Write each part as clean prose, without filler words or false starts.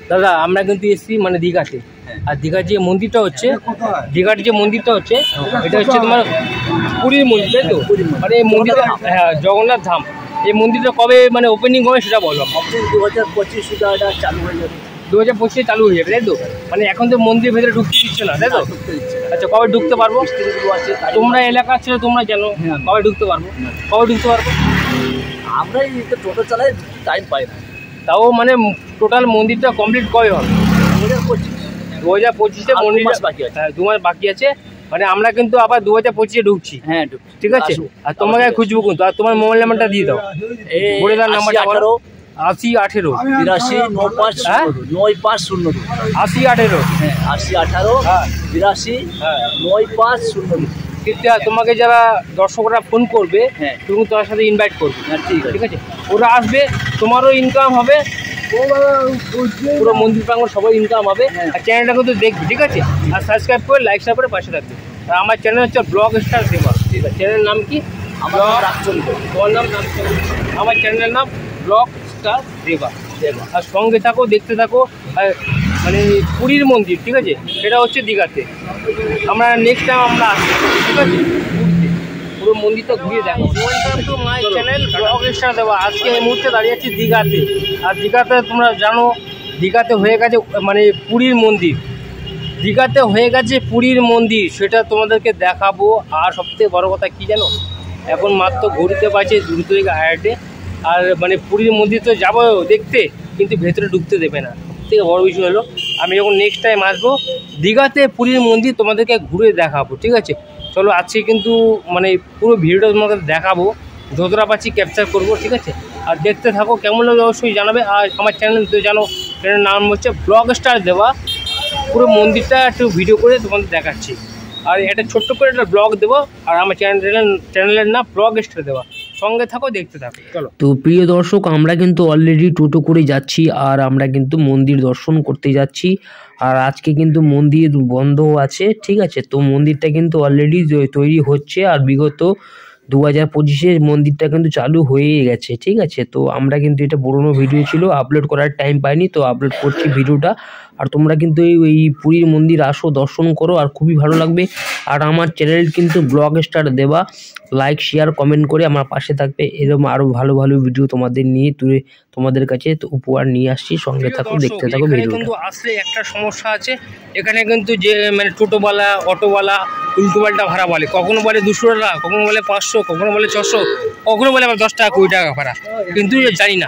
দাদা আমরা কিন্তু এসেছি মানে দীঘাতে, আর দীঘার যে মন্দিরটা হচ্ছে, দীঘার যে মন্দিরটা হচ্ছে এটা হচ্ছে তোমার পুরীর মন্দির, তাই তো? মানে এই মন্দিরটা, হ্যাঁ, জগন্নাথ ধাম। এই মন্দিরটা কবে মানে ওপেনিং হবে সেটা বলো। 2025 এটা চালু হয়ে যাবে, 2025 চালু হয়ে যাবে, তাই তো? মানে এখন তো মন্দিরের ভেতরে ঢুকতে দিচ্ছে না, তাই তো? আচ্ছা, কবে ঢুকতে পারবো? তোমরা এলাকা ছিল, তোমরা জানো কবে ঢুকতে পারবো, কবে ঢুকতে পারবো? আমরা এই টোটো চালাই, টাইম পাই না। তাও মানে টোটাল মন্দিরটা কমপ্লিট কবে হবে? 2025 মন্দিরটা বাকি আছে, হ্যাঁ 2 মাস বাকি আছে। মানে আমরা কিন্তু আবার 2025 ঢুকছি, হ্যাঁ ঠিক আছে। আর তোমাকে খুঁজবো কিন্তু, আর তোমার মোবাইল নাম্বারটা দিয়ে দাও, বলে দাও নাম্বারটা। 80 18 82 95 9502 80 18 হ্যাঁ 80 18 82 9502। তোমাকে যারা দর্শকরা ফোন করবে, হ্যাঁ তুমি তার সাথে ইনভাইট করবে, ঠিক আছে। ওরা আসবে, তোমারও ইনকাম হবে, পুরো মন্দির প্রাঙ্গণ সবাই ইনকাম হবে। আর চ্যানেলটা কিন্তু দেখবে, ঠিক আছে। আর সাবস্ক্রাইব করে লাইক শেয়ার করে পাশে থাকবে। আর আমার চ্যানেল হচ্ছে ব্লগ স্টার দেবা, ঠিক আছে। চ্যানেলের নাম কি? তোমার নাম? আমার চ্যানেলের নাম ব্লগ স্টার দেবা। আর সঙ্গে থাকো, দেখতে থাকো। আর মানে পুরীর মন্দির, ঠিক আছে, সেটা হচ্ছে দীঘাতে। আমরা নেক্সট টাইম আমরা আসছি, ঠিক আছে, ঘুরতে পুরো মন্দিরটা ঘুরিয়ে দেখো। Welcome to my channel blog star দেবা। আজকে এই মুহূর্তে দাঁড়িয়ে আছি দীঘাতে। আর দীঘাতে তোমরা জানো দীঘাতে হয়ে গেছে মানে পুরীর মন্দির, দীঘাতে হয়ে গেছে পুরীর মন্দির, সেটা তোমাদেরকে দেখাবো। আর সবথেকে বড় কথা কি জানো, এখন মাত্র ঘুরতে পারছে দ্রুত হায়াটে। আর মানে পুরীর মন্দির তো যাবো দেখতে, কিন্তু ভেতরে ঢুকতে দেবে না। সবথেকে বড় বিষয় হলো, আমি যখন নেক্সট টাইম আসবো দীঘাতে পুরীর মন্দির তোমাদেরকে ঘুরে দেখাবো, ঠিক আছে। চলো, আজকে কিন্তু মানে পুরো ভিডিওটা তোমাকে দেখাবো, যতটা পাচ্ছি ক্যাপচার করবো, ঠিক আছে। আর দেখতে থাকো, কেমন লাগে অবশ্যই জানাবে। আর আমার চ্যানেল তো জানো, চ্যানেলের নাম হচ্ছে ব্লগ স্টার দেওয়া। পুরো মন্দিরটা একটু ভিডিও করে তোমাদের দেখাচ্ছি, আর একটা ছোট্ট করে একটা ব্লগ দেবো। আর আমার চ্যানেলের নাম ব্লগ স্টার দেওয়া। সঙ্গে থাকো, দেখতে থাকো, চলো। তো প্রিয় দর্শক, আমরা কিন্তু অলরেডি টোটো করে যাচ্ছি, আর আমরা কিন্তু মন্দির দর্শন করতে যাচ্ছি। আর আজকে কিন্তু মন্দির বন্ধ আছে, ঠিক আছে। তো মন্দিরটা কিন্তু অলরেডি তৈরি হচ্ছে, আর বিগত 2025 মন্দিরটা কিন্তু চালু হয়ে গেছে, ঠিক আছে। তো আমরা কিন্তু এটা পুরোনো ভিডিও ছিল, আপলোড করার টাইম পাইনি, তো আপলোড করছি ভিডিওটা। আর তোমরা কিন্তু এই পুরীর মন্দির আসো, দর্শন করো, আর খুবই ভালো লাগবে। আর আমার চ্যানেল কিন্তু ব্লগ স্টার দেবা, লাইক শেয়ার কমেন্ট করে আমার পাশে থাকবে। এরকম আরও ভালো ভালো ভিডিও তোমাদের নিয়ে তোমাদের কাছে উপহার নিয়ে আসছি। সঙ্গে থাকো, দেখতে থাকো ভিডিও। কিন্তু আসলে একটা সমস্যা আছে এখানে, কিন্তু যে মানে টোটোওয়ালা অটোওয়ালা উল্টোপাল্টা ভাড়া বলে। কখনো বলে 200 টাকা, কখনো বলে 500, কখনো বলে 600, কখনো বলে আবার 10 টাকা 20 টাকা ভাড়া। কিন্তু জানি না,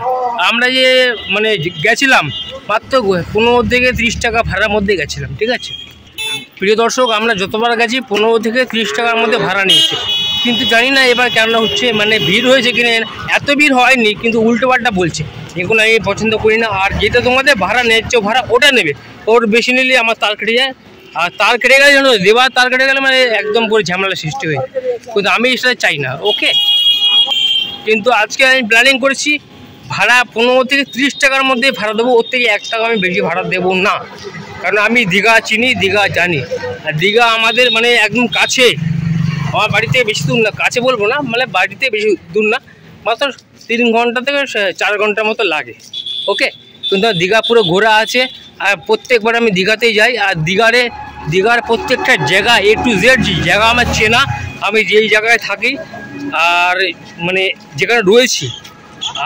আমরা যে মানে গেছিলাম মাত্র 15 থেকে 30 টাকা ভাড়ার মধ্যে গেছিলাম, ঠিক আছে। প্রিয় দর্শক, আমরা যতবার গেছি 15 থেকে 30 টাকার মধ্যে ভাড়া নিয়েছে। কিন্তু জানি না এবার কেন হচ্ছে, মানে ভিড় হয়েছে কিনা। এত ভিড় হয়নি, কিন্তু উল্টোপাল্টা বলছে, এগুলো আমি পছন্দ করি না। আর যেটা তোমাদের ভাড়া ন্যায্য ভাড়া ওটা নেবে, ওর বেশি নিলে আমার তার কেটে যায়। আর তার কেটে গেলে যেন দেবার তার কেটে গেলে মানে একদম পুরো ঝামেলা সৃষ্টি হয়ে, কিন্তু আমি সেটা চাই না, ওকে। কিন্তু আজকে আমি প্ল্যানিং করেছি ভাড়া 15 থেকে 30 টাকার মধ্যে ভাড়া দেবো, ওর থেকে 1 টাকা আমি বেশি ভাড়া দেবো না। কারণ আমি দীঘা চিনি, দীঘা জানি। আর দীঘা আমাদের মানে একদম কাছে, আমার বাড়ি থেকে বেশি দূর না, কাছে বলবো না, মানে বাড়িতে বেশি দূর না, মাত্র 3 ঘন্টা থেকে 4 ঘন্টার মতো লাগে, ওকে। কিন্তু দীঘা পুরো ঘোরা আছে, আর প্রত্যেকবার আমি দীঘাতেই যাই। আর দীঘার প্রত্যেকটা জায়গা A to Z জায়গা আমার চেনা, আমি যেই জায়গায় থাকি আর মানে যেখানে রয়েছি,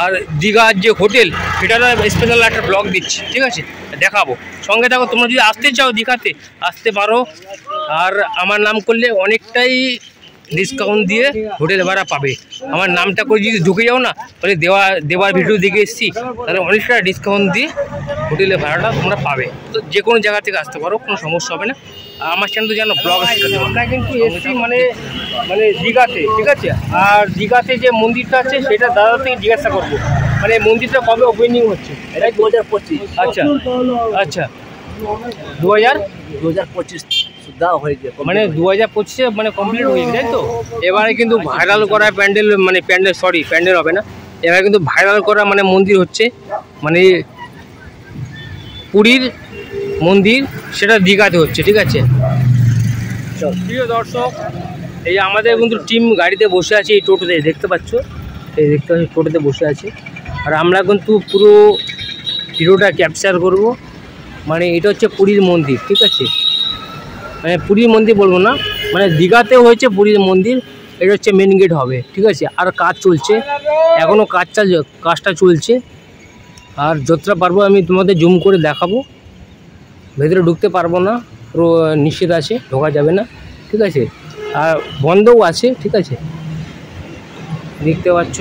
আর দীঘার যে হোটেল সেটার স্পেশাল একটা ব্লগ দিচ্ছি, ঠিক আছে, দেখাবো। সঙ্গে থাকো, তোমরা যদি আসতে চাও দীঘাতে আসতে পারো। আর আমার নাম করলে অনেকটাই ডিসকাউন্ট দিয়ে হোটেল ভাড়া পাবে। আমার নামটা করে যদি ঢুকে যাও না, তাহলে দেওয়ার ভিডিও দেখে এসেছি, তাহলে অনেকটা ডিসকাউন্ট দিয়ে হোটেলের ভাড়াটা তোমরা পাবে। তো যে কোনো জায়গা থেকে আসতে পারো, কোনো সমস্যা হবে না। আমার চ্যানেল তো জানো ব্লগ। আমরা কিন্তু এসেছি মানে দীঘাতে, ঠিক আছে। আর দীঘাতে যে মন্দিরটা আছে সেটা দাদা থেকে জিজ্ঞাসা করবো, মানে মন্দিরটা কবে ওপেনিং হচ্ছে। 2025। আচ্ছা আচ্ছা, 2025 হয়ে গেছে, মানে 2025 মানে কমপ্লিট হয়ে গেছে, তাই তো। এবারে কিন্তু ভাইরাল করা প্যান্ডেল, মানে প্যান্ডেল হবে না, এবারে কিন্তু ভাইরাল করা মানে মন্দির হচ্ছে, মানে পুরীর মন্দির, সেটা দীঘাতে হচ্ছে, ঠিক আছে। প্রিয় দর্শক, এই আমাদের কিন্তু টিম গাড়িতে বসে আছে, এই টোটোতে দেখতে পাচ্ছ, এই দেখতে পাচ্ছ টোটোতে বসে আছে। আর আমরা কিন্তু পুরো ভিডিওটা ক্যাপচার করব, মানে এটা হচ্ছে পুরীর মন্দির, ঠিক আছে, মানে পুরীর মন্দির বলবো না, মানে দীঘাতে হয়েছে পুরীর মন্দির। এটা হচ্ছে মেন গেট হবে, ঠিক আছে। আর কাজ চলছে এখনও, কাজটা চলছে। আর যতটা পারবো আমি তোমাদের জুম করে দেখাবো। ভেতরে ঢুকতে পারবো না, পুরো নিষেধ আছে, ঢোকা যাবে না, ঠিক আছে। আর বন্ধও আছে, ঠিক আছে, দেখতে পাচ্ছ।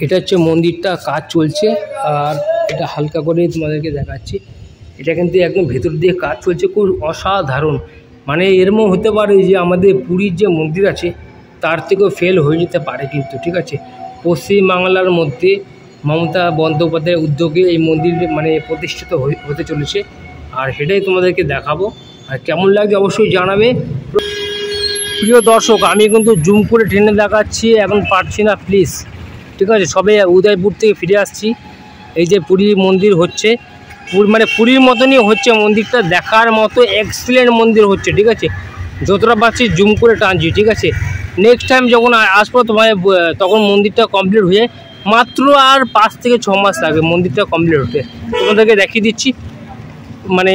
এটা হচ্ছে মন্দিরটা, কাজ চলছে। আর এটা হালকা করে তোমাদেরকে দেখাচ্ছি। এটা কিন্তু একদম ভেতর দিয়ে কাজ চলছে, খুব অসাধারণ। মানে এরমও হতে পারে যে আমাদের পুরীর যে মন্দির আছে তার থেকেও ফেল হয়ে যেতে পারে কিন্তু, ঠিক আছে। পশ্চিমবাংলার মধ্যে মমতা বন্দ্যোপাধ্যায়ের উদ্যোগে এই মন্দির মানে প্রতিষ্ঠিত হতে চলেছে। আর সেটাই তোমাদেরকে দেখাবো। আর কেমন লাগছে অবশ্যই জানাবে। প্রিয় দর্শক, আমি কিন্তু জুম করে ট্রেনে দেখাচ্ছি, এখন পারছি না, প্লিজ, ঠিক আছে। সবে উদয়পুর থেকে ফিরে আসছি। এই যে পুরীর মন্দির হচ্ছে, মানে পুরীর মতনই হচ্ছে মন্দিরটা, দেখার মতো এক্সিলেন্ট মন্দির হচ্ছে, ঠিক আছে। যতটা পাচ্ছি জুম করে টানছি, ঠিক আছে। নেক্সট টাইম যখন আসবো তোমায় তখন মন্দিরটা কমপ্লিট হয়ে মাত্র আর 5 থেকে 6 মাস লাগবে মন্দিরটা কমপ্লিট হতে। তোমাদেরকে দেখিয়ে দিচ্ছি। মানে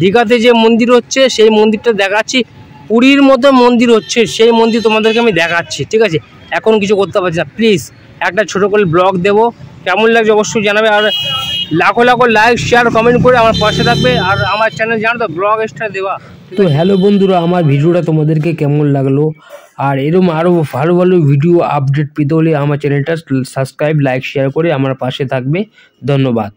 দীঘাতে যে মন্দির হচ্ছে সেই মন্দিরটা দেখাচ্ছি, পুরীর মতো মন্দির হচ্ছে সেই মন্দির তোমাদেরকে আমি দেখাচ্ছি, ঠিক আছে। এখন কিছু করতে পারছি না, প্লিজ একটা ছোটো করে ব্লগ দেবো, কেমন লাগছে অবশ্যই জানাবে। আর লাখো লাইক শেয়ার কমেন্ট করে আমার পাশে থাকবে। আর আমার চ্যানেল জানো তো, ব্লগ স্টার দেওয়া। তো হ্যালো বন্ধুরা, আমার ভিডিওটা তোমাদেরকে কেমন লাগলো, আর এরকম আরও ভালো ভালো ভিডিও আপডেট পেতে হলে আমার চ্যানেলটা সাবস্ক্রাইব, লাইক, শেয়ার করে আমার পাশে থাকবে। ধন্যবাদ।